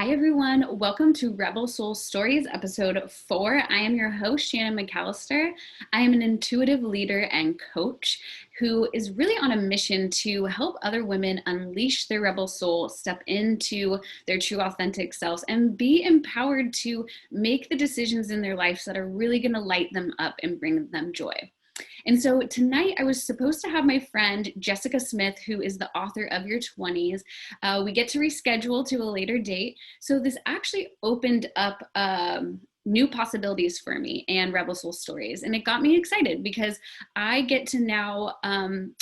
Hi, everyone. Welcome to Rebel Soul Stories, episode 4. I am your host, Shannon McAllister. I am an intuitive leader and coach who is really on a mission to help other women unleash their rebel soul, step into their true authentic selves, and be empowered to make the decisions in their lives that are really going to light them up and bring them joy. And so tonight I was supposed to have my friend Jessica Smith, who is the author of Your 20s. We get to reschedule to a later date. So this actually opened up new possibilities for me and Rebel Soul Stories. And it got me excited because I get to now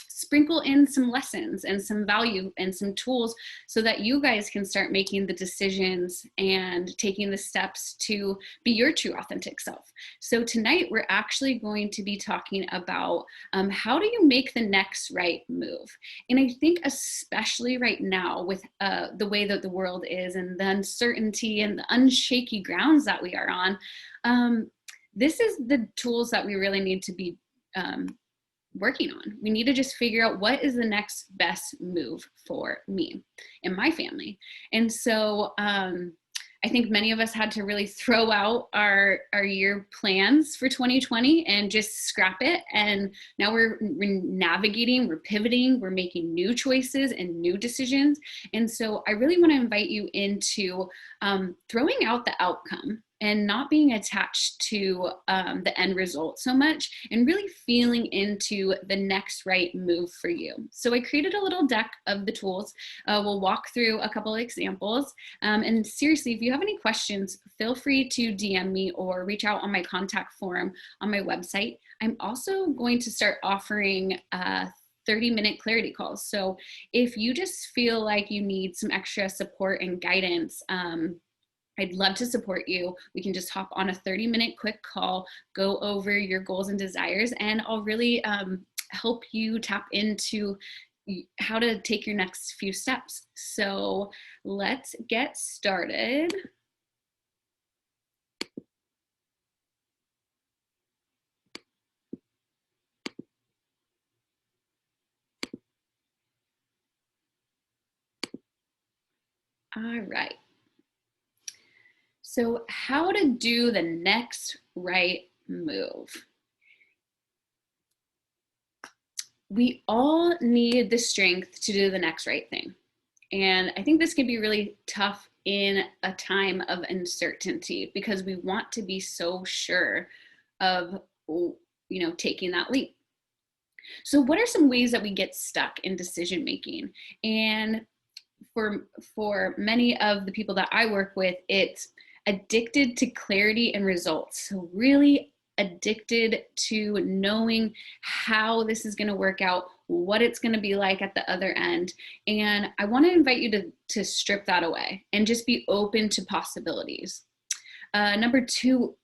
sprinkle in some lessons and some value and some tools so that you guys can start making the decisions and taking the steps to be your true authentic self. So tonight we're actually going to be talking about how do you make the next right move? And I think especially right now with the way that the world is and the uncertainty and the unshaky grounds that we are on, this is the tools that we really need to be working on. We need to just figure out what is the next best move for me and my family. And so I think many of us had to really throw out our year plans for 2020 and just scrap it. And now we're navigating, we're pivoting, we're making new choices and new decisions. And so I really want to invite you into throwing out the outcome and not being attached to the end result so much and really feeling into the next right move for you. So I created a little deck of the tools. We'll walk through a couple of examples. And seriously, if you have any questions, feel free to DM me or reach out on my contact form on my website. I'm also going to start offering 30-minute clarity calls. So if you just feel like you need some extra support and guidance, I'd love to support you. We can just hop on a 30-minute quick call, go over your goals and desires, and I'll really help you tap into how to take your next few steps. So let's get started. All right. So how to do the next right move. We all need the strength to do the next right thing. And I think this can be really tough in a time of uncertainty because we want to be so sure of, taking that leap. So what are some ways that we get stuck in decision making? And for many of the people that I work with, it's addicted to clarity and results. So really addicted to knowing how this is going to work out, what it's going to be like at the other end. And I want to invite you to strip that away and just be open to possibilities. Number 2,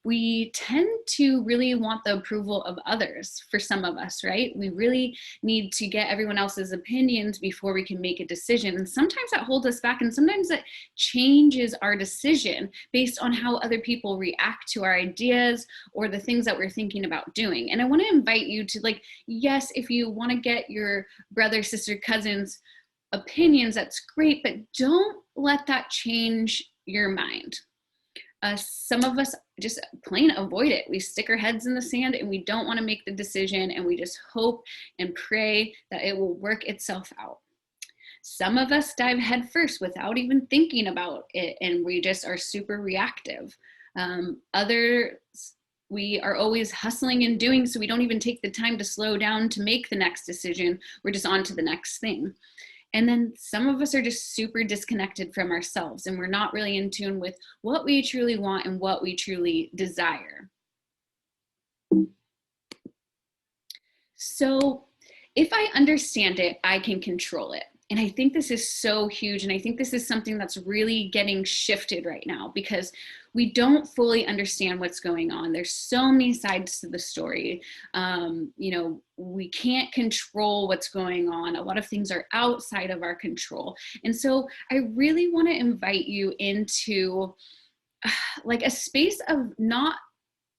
we tend to really want the approval of others for some of us, right? We really need to get everyone else's opinions before we can make a decision. And sometimes that holds us back, and sometimes that changes our decision based on how other people react to our ideas or the things that we're thinking about doing. And I want to invite you to, yes, if you want to get your brother, sister, cousins' opinions, that's great, but don't let that change your mind. Some of us just plain avoid it. We stick our heads in the sand and we don't want to make the decision, and we just hope and pray that it will work itself out. Some of us dive headfirst without even thinking about it, and we just are super reactive. Others, we are always hustling and doing, so we don't even take the time to slow down to make the next decision. We're just on to the next thing. And then some of us are just super disconnected from ourselves, and we're not really in tune with what we truly want and what we truly desire. So if I understand it, I can control it. And I think this is so huge. And I think this is something that's really getting shifted right now because we don't fully understand what's going on. There's so many sides to the story. We can't control what's going on. A lot of things are outside of our control. And so I really want to invite you into a space of not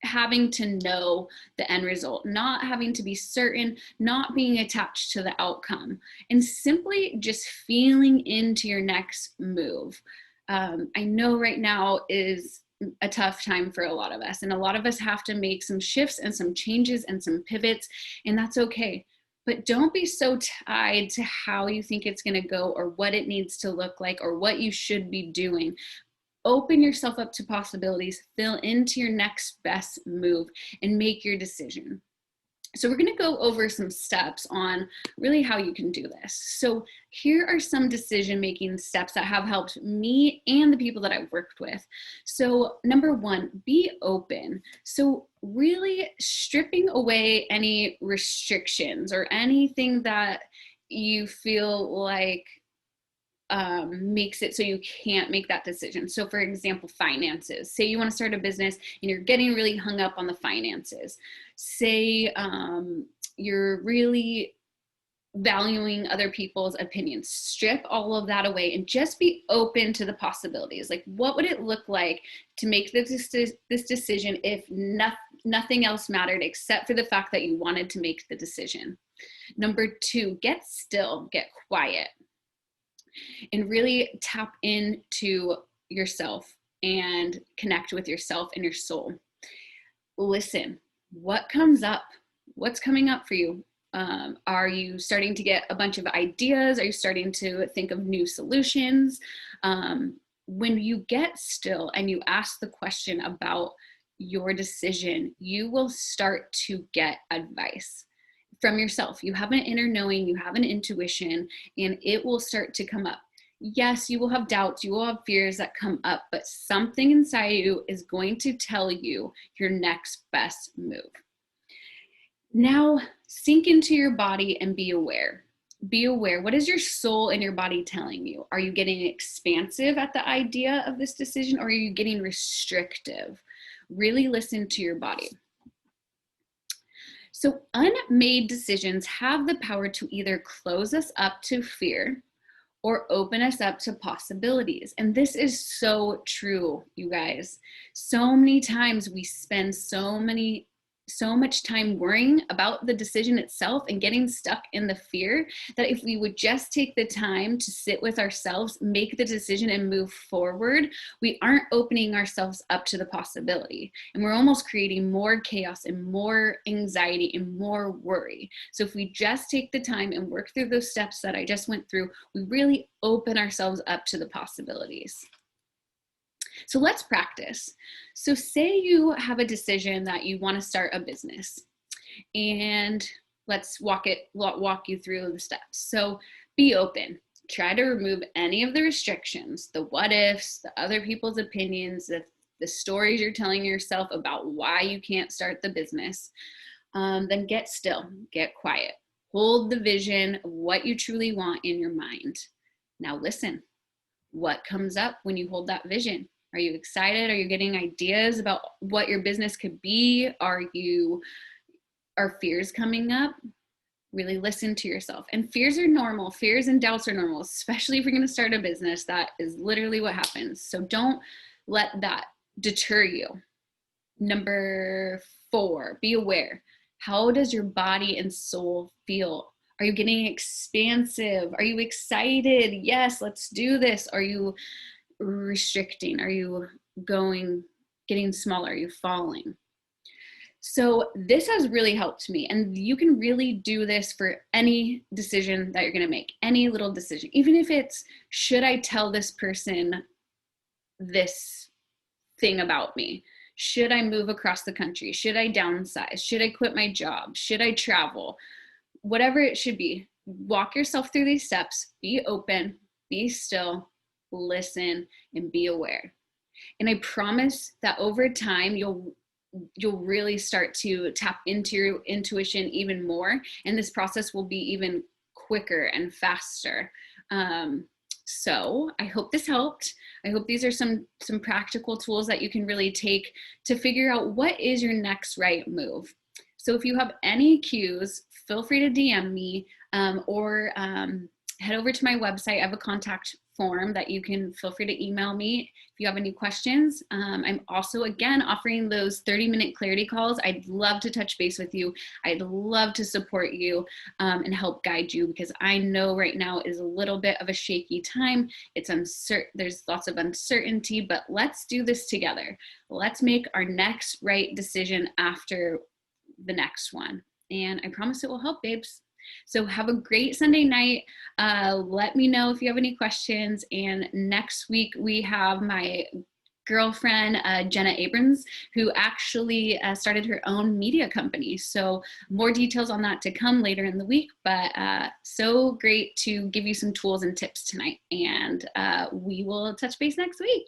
having to know the end result, not having to be certain, not being attached to the outcome, and simply just feeling into your next move. I know right now is a tough time for a lot of us, and a lot of us have to make some shifts and some changes and some pivots, and that's okay. But don't be so tied to how you think it's going to go or what it needs to look like or what you should be doing. Open yourself up to possibilities, fill into your next best move, and make your decision. So we're going to go over some steps on really how you can do this. So here are some decision-making steps that have helped me and the people that I've worked with. So number one, be open. So really stripping away any restrictions or anything that you feel like makes it so you can't make that decision. So for example, finances. Say you want to start a business and you're getting really hung up on the finances. Say you're really valuing other people's opinions. Strip all of that away and just be open to the possibilities. Like, what would it look like to make this decision if nothing else mattered except for the fact that you wanted to make the decision? Number two, get still, get quiet, and really tap into yourself and connect with yourself and your soul. Listen, what comes up? What's coming up for you? Are you starting to get a bunch of ideas? Are you starting to think of new solutions? When you get still and you ask the question about your decision, you will start to get advice from yourself. You have an inner knowing, you have an intuition, and it will start to come up. Yes, you will have doubts, you will have fears that come up, but something inside you is going to tell you your next best move. Now, sink into your body and be aware. Be aware. What is your soul and your body telling you? Are you getting expansive at the idea of this decision, or are you getting restrictive? Really listen to your body. So unmade decisions have the power to either close us up to fear or open us up to possibilities. And this is so true, you guys. So many times we spend so much time worrying about the decision itself and getting stuck in the fear that if we would just take the time to sit with ourselves, make the decision and move forward, we aren't opening ourselves up to the possibility. And we're almost creating more chaos and more anxiety and more worry. So if we just take the time and work through those steps that I just went through, we really open ourselves up to the possibilities. So let's practice. So say you have a decision that you want to start a business, and let's walk you through the steps. So be open. Try to remove any of the restrictions, the what ifs, the other people's opinions, the stories you're telling yourself about why you can't start the business. Then get still, get quiet. Hold the vision of what you truly want in your mind. Now listen, what comes up when you hold that vision? Are you excited? Are you getting ideas about what your business could be? Are fears coming up? Really listen to yourself. And fears are normal. Fears and doubts are normal, especially if you're going to start a business. That is literally what happens. So don't let that deter you. Number 4, be aware. How does your body and soul feel? Are you getting expansive? Are you excited? Yes, let's do this. Are you restricting? Are you getting smaller? Are you falling? So this has really helped me, and you can really do this for any decision that you're going to make, any little decision, even if it's, should I tell this person this thing about me? Should I move across the country? Should I downsize? Should I quit my job? Should I travel? Whatever it should be, walk yourself through these steps, be open, be still, listen, and be aware. And I promise that over time, you'll really start to tap into your intuition even more, and this process will be even quicker and faster. So I hope this helped. I hope these are some practical tools that you can really take to figure out what is your next right move. So if you have any cues, feel free to DM me or head over to my website. I have a contact form that you can feel free to email me if you have any questions. I'm also, again, offering those 30-minute clarity calls. I'd love to touch base with you. I'd love to support you and help guide you, because I know right now is a little bit of a shaky time. It's uncertain. There's lots of uncertainty, but let's do this together. Let's make our next right decision after the next one. And I promise it will help, babes. So have a great Sunday night. Let me know if you have any questions. And next week we have my girlfriend, Jenna Abrams, who actually started her own media company. So more details on that to come later in the week, but so great to give you some tools and tips tonight. And we will touch base next week.